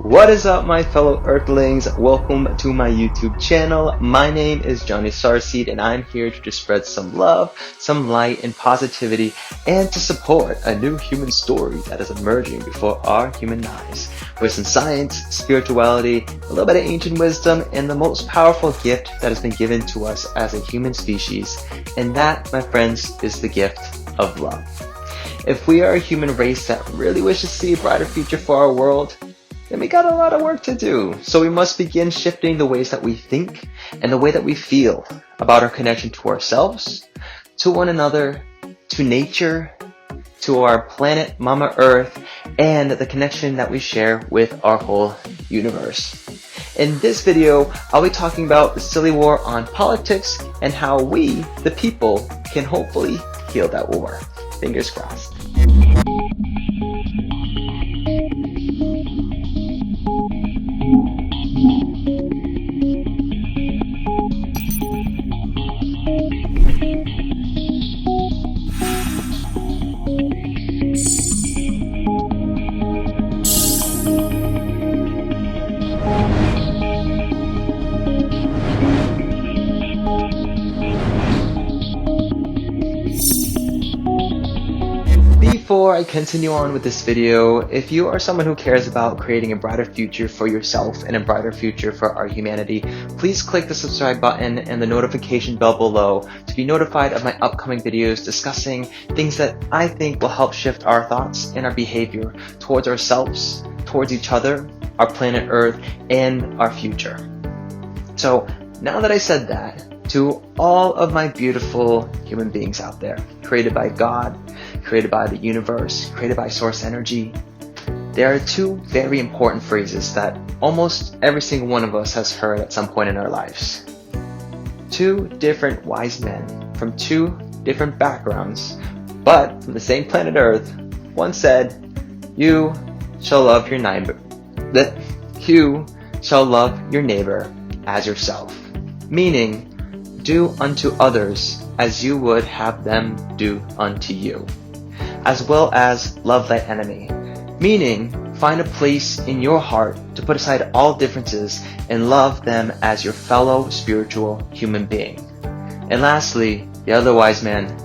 What is up, my fellow Earthlings? Welcome to my YouTube channel. My name is Johnny Starseed and I'm here to just spread some love, some light and positivity, and to support a new human story that is emerging before our human eyes with some science, spirituality, a little bit of ancient wisdom, and the most powerful gift that has been given to us as a human species. And that, my friends, is the gift of love. If we are a human race that really wishes to see a brighter future for our world, then we got a lot of work to do. So we must begin shifting the ways that we think and the way that we feel about our connection to ourselves, to one another, to nature, to our planet Mama Earth, and the connection that we share with our whole universe. In this video, I'll be talking about the silly war on politics and how we, the people, can hopefully heal that war. Fingers crossed. Before I continue on with this video, if you are someone who cares about creating a brighter future for yourself and a brighter future for our humanity, please click the subscribe button and the notification bell below to be notified of my upcoming videos discussing things that I think will help shift our thoughts and our behavior towards ourselves, towards each other, our planet Earth, and our future. So now that I said that, to all of my beautiful human beings out there, created by God, created by the universe, created by source energy, there are two very important phrases that almost every single one of us has heard at some point in our lives. Two different wise men from two different backgrounds, but from the same planet Earth, once said, "You shall love your neighbor. You shall love your neighbor as yourself," meaning, do unto others as you would have them do unto you, as well as love thy enemy, meaning find a place in your heart to put aside all differences and love them as your fellow spiritual human being. And lastly, the other wise man,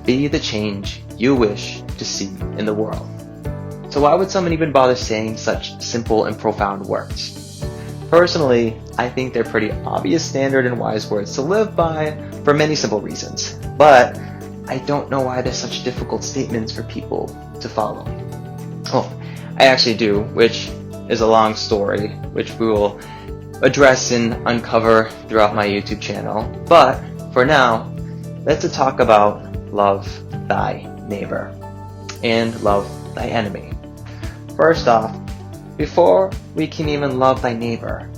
be the change you wish to see in the world. So why would someone even bother saying such simple and profound words? Personally, I think they're pretty obvious, standard, and wise words to live by for many simple reasons. But I don't know why they're such difficult statements for people to follow. Oh, I actually do, which is a long story, which we will address and uncover throughout my YouTube channel. But for now, let's talk about love thy neighbor and love thy enemy. First off, before we can even love thy neighbor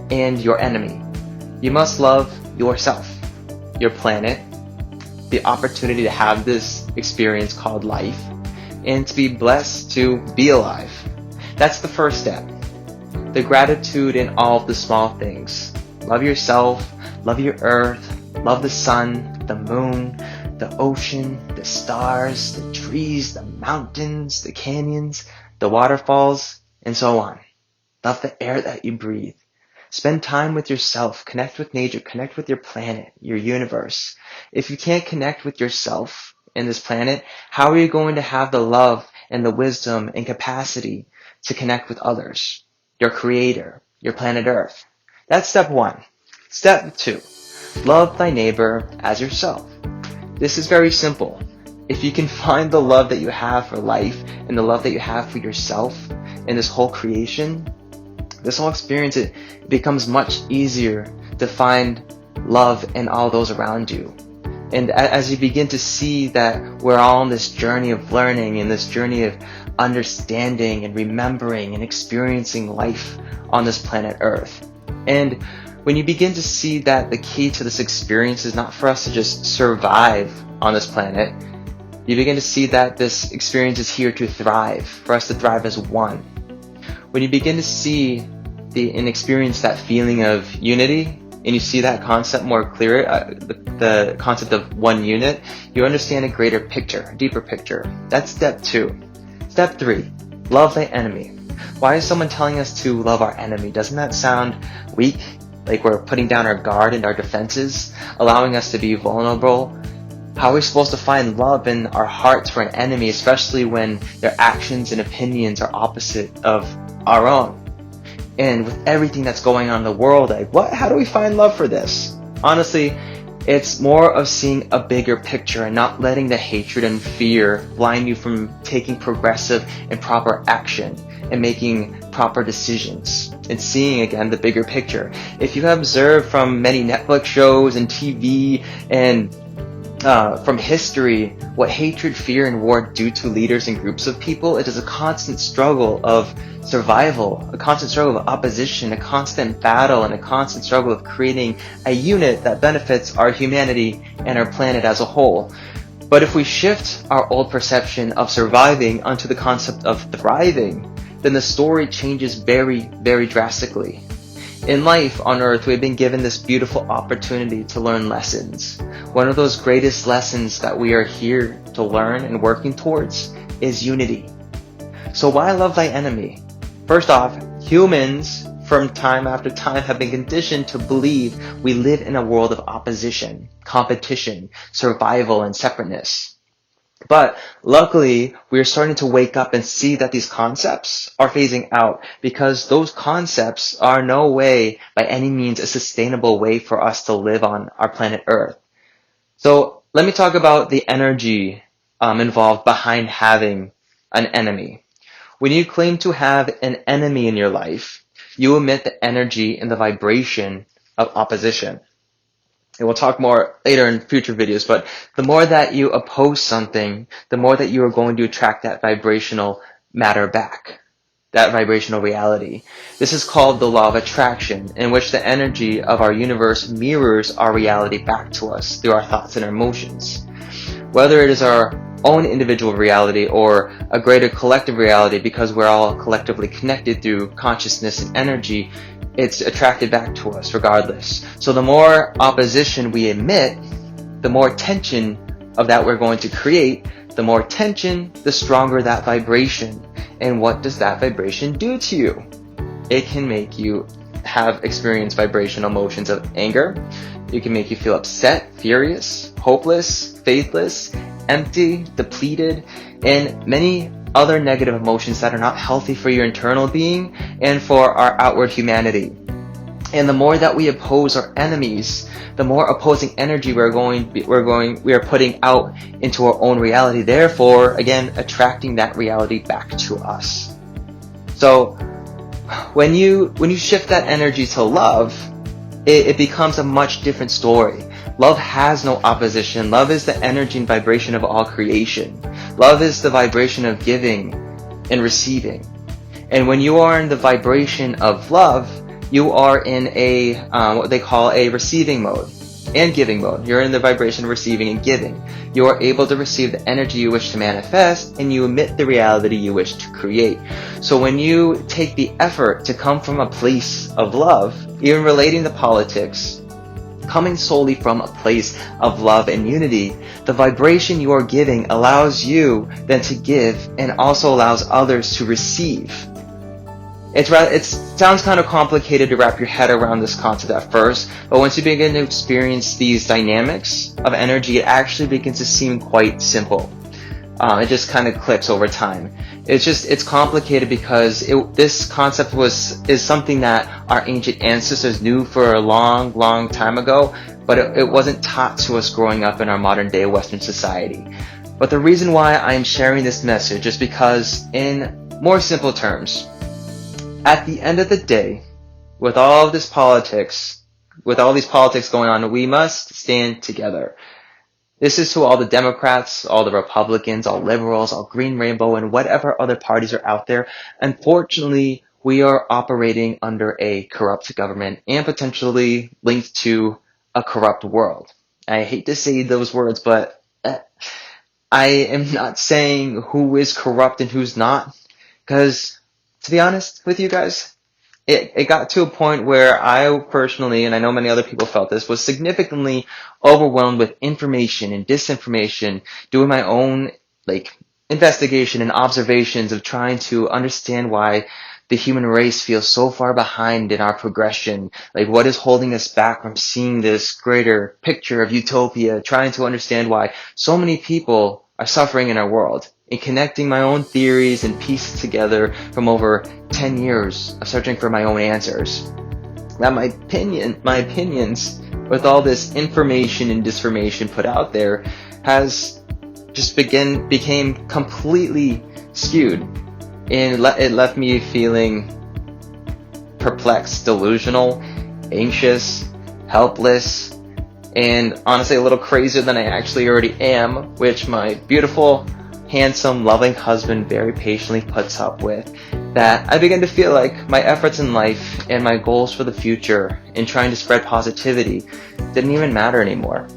and your enemy, you must love yourself, your planet, the opportunity to have this experience called life, and to be blessed to be alive. That's the first step. The gratitude in all of the small things. Love yourself, love your earth, love the sun, the moon, the ocean, the stars, the trees, the mountains, the canyons, the waterfalls, and so on. Love the air that you breathe. Spend time with yourself, connect with nature, connect with your planet, your universe. If you can't connect with yourself in this planet, how are you going to have the love and the wisdom and capacity to connect with others, your creator, your planet Earth? That's step one. Step two, love thy neighbor as yourself. This is very simple. If you can find the love that you have for life and the love that you have for yourself in this whole creation, this whole experience, it becomes much easier to find love in all those around you. And as you begin to see that we're all on this journey of learning and this journey of understanding and remembering and experiencing life on this planet Earth. And when you begin to see that the key to this experience is not for us to just survive on this planet, you begin to see that this experience is here to thrive, for us to thrive as one. When you begin to see and experience that feeling of unity, and you see that concept more clear, the concept of one unit, you understand a greater picture, a deeper picture. That's step two. Step three, love thy enemy. Why is someone telling us to love our enemy? Doesn't that sound weak? Like we're putting down our guard and our defenses, allowing us to be vulnerable? How are we supposed to find love in our hearts for an enemy, especially when their actions and opinions are opposite of our own? And with everything that's going on in the world, like how do we find love for this? Honestly, it's more of seeing a bigger picture and not letting the hatred and fear blind you from taking progressive and proper action and making proper decisions and seeing again the bigger picture. If you have observed from many Netflix shows and TV and from history, what hatred, fear, and war do to leaders and groups of people, it is a constant struggle of survival, a constant struggle of opposition, a constant battle, and a constant struggle of creating a unit that benefits our humanity and our planet as a whole. But if we shift our old perception of surviving onto the concept of thriving, then the story changes very, very drastically. In life on Earth, we've been given this beautiful opportunity to learn lessons. One of those greatest lessons that we are here to learn and working towards is unity. So why love thy enemy? First off, humans from time after time have been conditioned to believe we live in a world of opposition, competition, survival, and separateness. But luckily, we are starting to wake up and see that these concepts are phasing out because those concepts are no way, by any means, a sustainable way for us to live on our planet Earth. So let me talk about the energy involved behind having an enemy. When you claim to have an enemy in your life, you emit the energy and the vibration of opposition. And we'll talk more later in future videos, but the more that you oppose something, the more that you are going to attract that vibrational matter back, that vibrational reality. This is called the law of attraction, in which the energy of our universe mirrors our reality back to us through our thoughts and our emotions. Whether it is our own individual reality or a greater collective reality, because we're all collectively connected through consciousness and energy, it's attracted back to us regardless. So the more opposition we emit, the more tension of that we're going to create. The more tension, the stronger that vibration. And what does that vibration do to you? It can make you experience vibrational emotions of anger. It can make you feel upset, furious, hopeless, faithless, empty, depleted, and many other negative emotions that are not healthy for your internal being and for our outward humanity. And the more that we oppose our enemies, the more opposing energy we are putting out into our own reality, therefore again attracting that reality back to us. So when you shift that energy to love, it becomes a much different story. Love has no opposition. Love is the energy and vibration of all creation. Love is the vibration of giving and receiving. And when you are in the vibration of love, you are in a what they call a receiving mode and giving mode. You're in the vibration of receiving and giving. You are able to receive the energy you wish to manifest, and you emit the reality you wish to create. So when you take the effort to come from a place of love, even relating to politics, coming solely from a place of love and unity, the vibration you are giving allows you then to give and also allows others to receive. It sounds kind of complicated to wrap your head around this concept at first, but once you begin to experience these dynamics of energy, it actually begins to seem quite simple. It just kind of clicks over time. It's complicated because this concept is something that our ancient ancestors knew for a long, long time ago, but it wasn't taught to us growing up in our modern day Western society. But the reason why I'm sharing this message is because, in more simple terms, at the end of the day, with all of this politics, with all these politics going on, we must stand together. This is to all the Democrats, all the Republicans, all liberals, all Green Rainbow, and whatever other parties are out there. Unfortunately, we are operating under a corrupt government and potentially linked to a corrupt world. I hate to say those words, but I am not saying who is corrupt and who's not, because to be honest with you guys, it got to a point where I personally, and I know many other people felt this, was significantly overwhelmed with information and disinformation, doing my own investigation and observations of trying to understand why the human race feels so far behind in our progression. Like, what is holding us back from seeing this greater picture of utopia, trying to understand why so many people are suffering in our world, and connecting my own theories and pieces together from over 10 years of searching for my own answers. Now, my opinions, with all this information and disinformation put out there, has just became completely skewed. And it left me feeling perplexed, delusional, anxious, helpless, and honestly a little crazier than I actually already am, which my beautiful, handsome, loving husband very patiently puts up with. That I began to feel like my efforts in life and my goals for the future in trying to spread positivity didn't even matter anymore.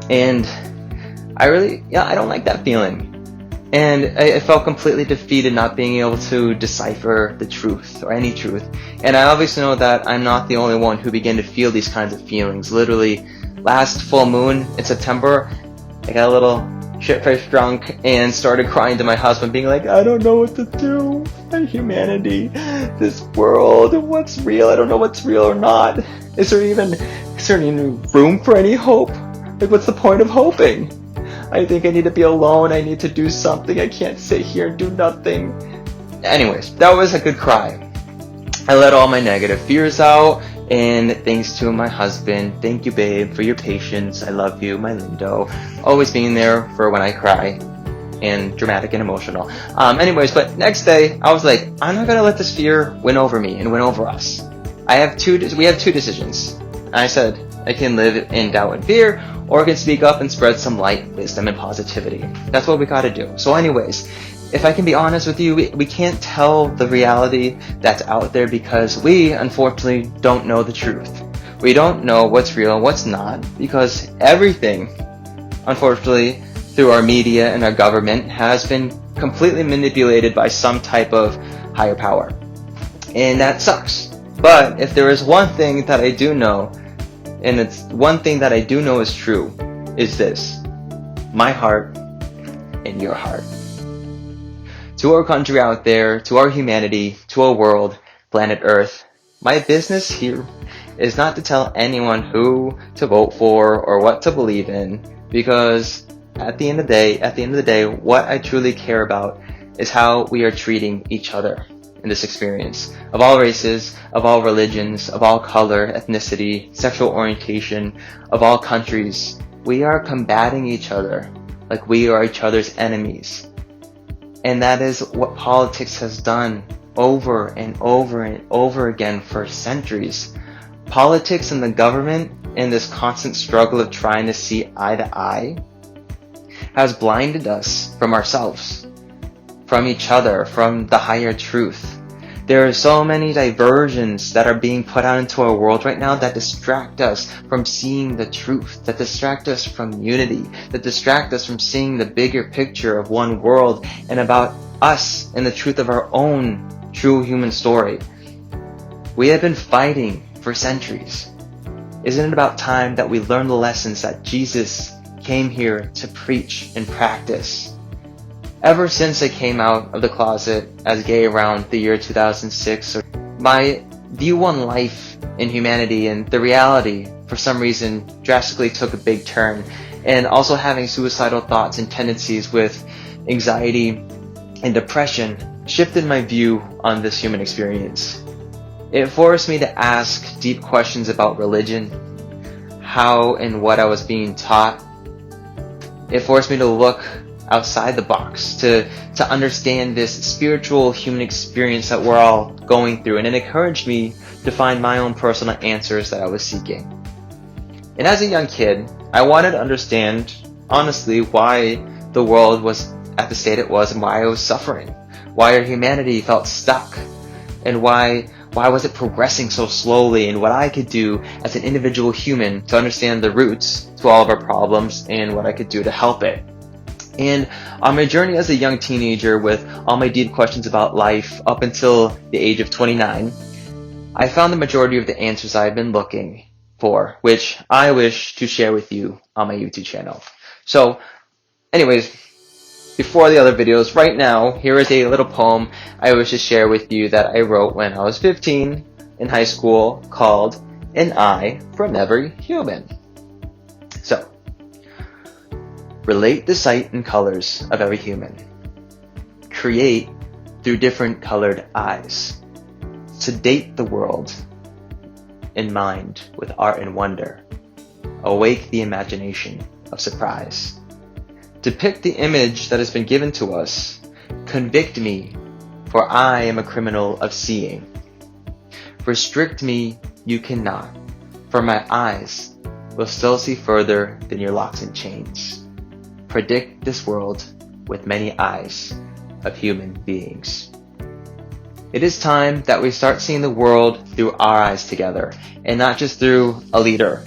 And I don't like that feeling. And I felt completely defeated not being able to decipher the truth or any truth. And I obviously know that I'm not the only one who began to feel these kinds of feelings. Literally, last full moon in September, I got a little shit-faced drunk and started crying to my husband, being like, I don't know what to do. My humanity, this world, what's real? I don't know what's real or not. Is there any room for any hope? Like, what's the point of hoping? I think I need to be alone. I need to do something. I can't sit here and do nothing. Anyways, that was a good cry. I let all my negative fears out, and thanks to my husband, thank you, babe, for your patience. I love you, my lindo. Always being there for when I cry, and dramatic and emotional. Anyways, but next day, I was like, I'm not gonna let this fear win over me and win over us. We have two decisions. I said, I can live in doubt and fear, or I can speak up and spread some light, wisdom, and positivity. That's what we gotta do. So anyways, if I can be honest with you, we can't tell the reality that's out there because we, unfortunately, don't know the truth. We don't know what's real and what's not because everything, unfortunately, through our media and our government has been completely manipulated by some type of higher power. And that sucks. But if there is one thing that I do know, and it's one thing that I do know is true, is this: my heart and your heart. To our country out there, to our humanity, to our world, planet Earth, my business here is not to tell anyone who to vote for or what to believe in, because at the end of the day, what I truly care about is how we are treating each other in this experience. Of all races, of all religions, of all color, ethnicity, sexual orientation, of all countries, we are combating each other like we are each other's enemies. And that is what politics has done over and over and over again for centuries. Politics and the government, in this constant struggle of trying to see eye to eye, has blinded us from ourselves, from each other, from the higher truth. There are so many diversions that are being put out into our world right now that distract us from seeing the truth, that distract us from unity, that distract us from seeing the bigger picture of one world and about us and the truth of our own true human story. We have been fighting for centuries. Isn't it about time that we learn the lessons that Jesus came here to preach and practice? Ever since I came out of the closet as gay around the year 2006, my view on life and humanity and the reality, for some reason, drastically took a big turn. And also having suicidal thoughts and tendencies with anxiety and depression shifted my view on this human experience. It forced me to ask deep questions about religion, how and what I was being taught. It forced me to look outside the box, to understand this spiritual human experience that we're all going through, and it encouraged me to find my own personal answers that I was seeking. And as a young kid, I wanted to understand, honestly, why the world was at the state it was and why it was suffering, why our humanity felt stuck, and why was it progressing so slowly, and what I could do as an individual human to understand the roots to all of our problems and what I could do to help it. And on my journey as a young teenager with all my deep questions about life up until the age of 29, I found the majority of the answers I've been looking for, which I wish to share with you on my YouTube channel. So, anyways, before the other videos, right now, here is a little poem I wish to share with you that I wrote when I was 15 in high school called An Eye from Every Human. So, relate the sight and colors of every human. Create through different colored eyes. Sedate the world in mind with art and wonder. Awake the imagination of surprise. Depict the image that has been given to us. Convict me, for I am a criminal of seeing. Restrict me you cannot, for my eyes will still see further than your locks and chains. Predict this world with many eyes of human beings. It is time that we start seeing the world through our eyes together, and not just through a leader.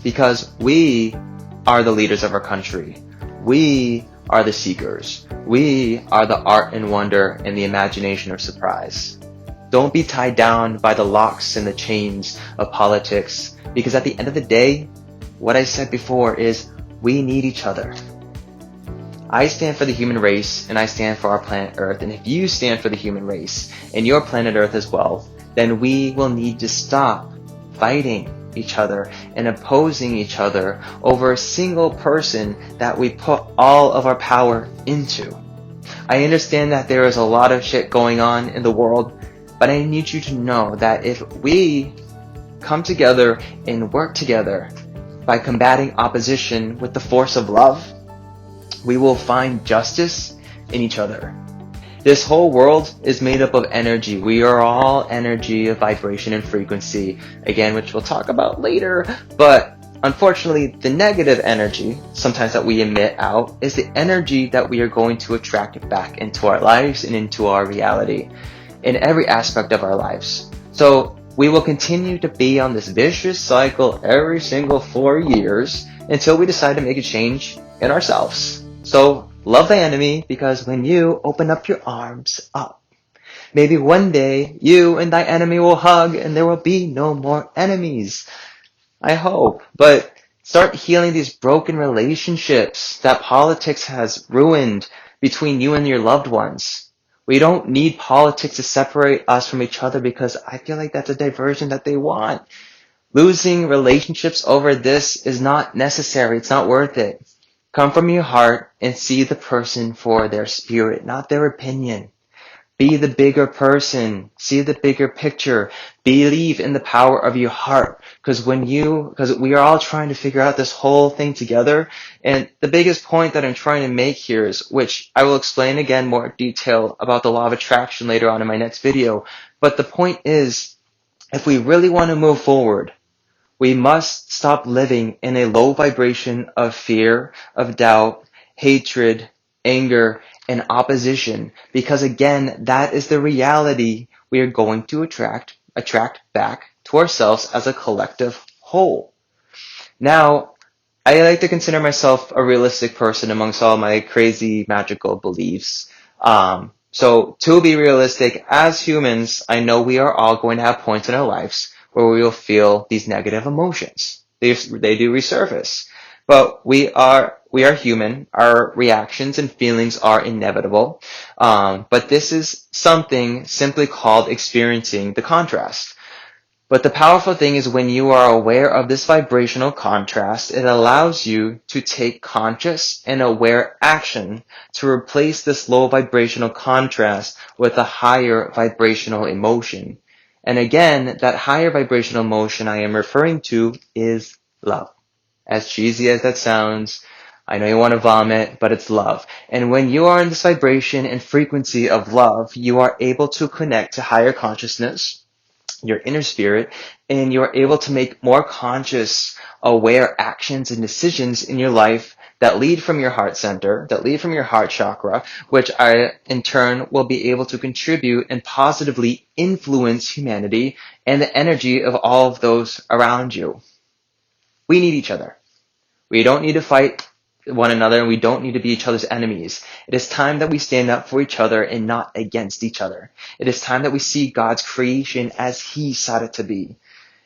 Because we are the leaders of our country. We are the seekers. We are the art and wonder and the imagination of surprise. Don't be tied down by the locks and the chains of politics, because at the end of the day, what I said before is we need each other. I stand for the human race, and I stand for our planet Earth, and if you stand for the human race and your planet Earth as well, then we will need to stop fighting each other and opposing each other over a single person that we put all of our power into. I understand that there is a lot of shit going on in the world, but I need you to know that if we come together and work together by combating opposition with the force of love, we will find justice in each other. This whole world is made up of energy. We are all energy of vibration and frequency, again, which we'll talk about later. But unfortunately, the negative energy, sometimes that we emit out, is the energy that we are going to attract back into our lives and into our reality in every aspect of our lives. So we will continue to be on this vicious cycle every single 4 years until we decide to make a change in ourselves. So love thy enemy, because when you open up your arms up, maybe one day you and thy enemy will hug and there will be no more enemies. I hope. But start healing these broken relationships that politics has ruined between you and your loved ones. We don't need politics to separate us from each other, because I feel like that's a diversion that they want. Losing relationships over this is not necessary. It's not worth it. Come from your heart and see the person for their spirit, not their opinion. Be the bigger person. See the bigger picture. Believe in the power of your heart. Because we are all trying to figure out this whole thing together. And the biggest point that I'm trying to make here is, which I will explain again more detail about the law of attraction later on in my next video. But the point is, if we really want to move forward, we must stop living in a low vibration of fear, of doubt, hatred, anger, and opposition, because again, that is the reality we are going to attract back to ourselves as a collective whole. Now, I like to consider myself a realistic person amongst all my crazy magical beliefs. So to be realistic, as humans, I know we are all going to have points in our lives where we will feel these negative emotions. They do resurface. But we are human. Our reactions and feelings are inevitable. But this is something simply called experiencing the contrast. But the powerful thing is, when you are aware of this vibrational contrast, it allows you to take conscious and aware action to replace this low vibrational contrast with a higher vibrational emotion. And again, that higher vibrational emotion I am referring to is love. As cheesy as that sounds, I know you want to vomit, but it's love. And when you are in this vibration and frequency of love, you are able to connect to higher consciousness, your inner spirit, and you're able to make more conscious, aware actions and decisions in your life that lead from your heart center, that lead from your heart chakra, which I, in turn, will be able to contribute and positively influence humanity and the energy of all of those around you. We need each other. We don't need to fight one another, and we don't need to be each other's enemies. It is time that we stand up for each other and not against each other. It is time that we see God's creation as He sought it to be.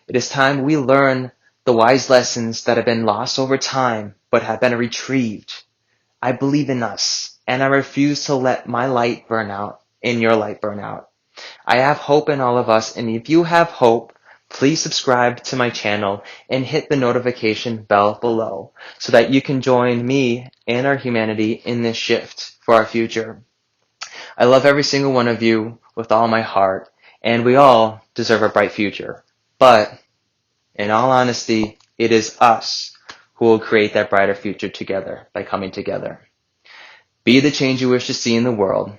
It is time we learn the wise lessons that have been lost over time but have been retrieved. I believe in us. and I refuse to let my light burn out and your light burn out. I have hope in all of us, and if you have hope, please subscribe to my channel and hit the notification bell below so that you can join me and our humanity in this shift for our future. I love every single one of you with all my heart, and we all deserve a bright future. But, in all honesty, it is us who will create that brighter future together by coming together. Be the change you wish to see in the world.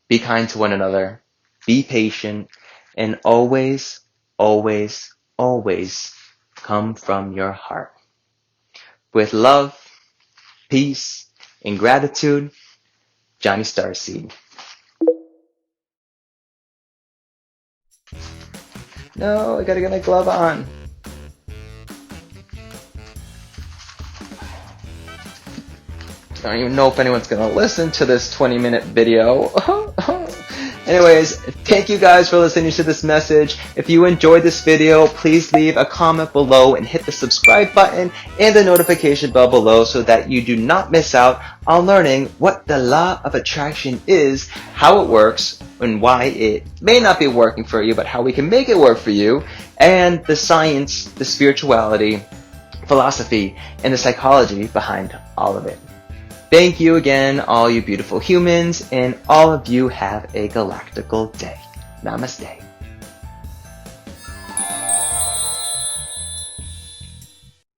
Be kind to one another. Be patient. And always, always, always come from your heart. With love, peace, and gratitude, Johnny Starseed. No, I gotta get my glove on. I don't even know if anyone's gonna listen to this 20-minute video. Anyways, thank you guys for listening to this message. If you enjoyed this video, please leave a comment below and hit the subscribe button and the notification bell below so that you do not miss out on learning what the law of attraction is, how it works, and why it may not be working for you, but how we can make it work for you, and the science, the spirituality, philosophy, and the psychology behind all of it. Thank you again, all you beautiful humans, and all of you have a galactical day. Namaste.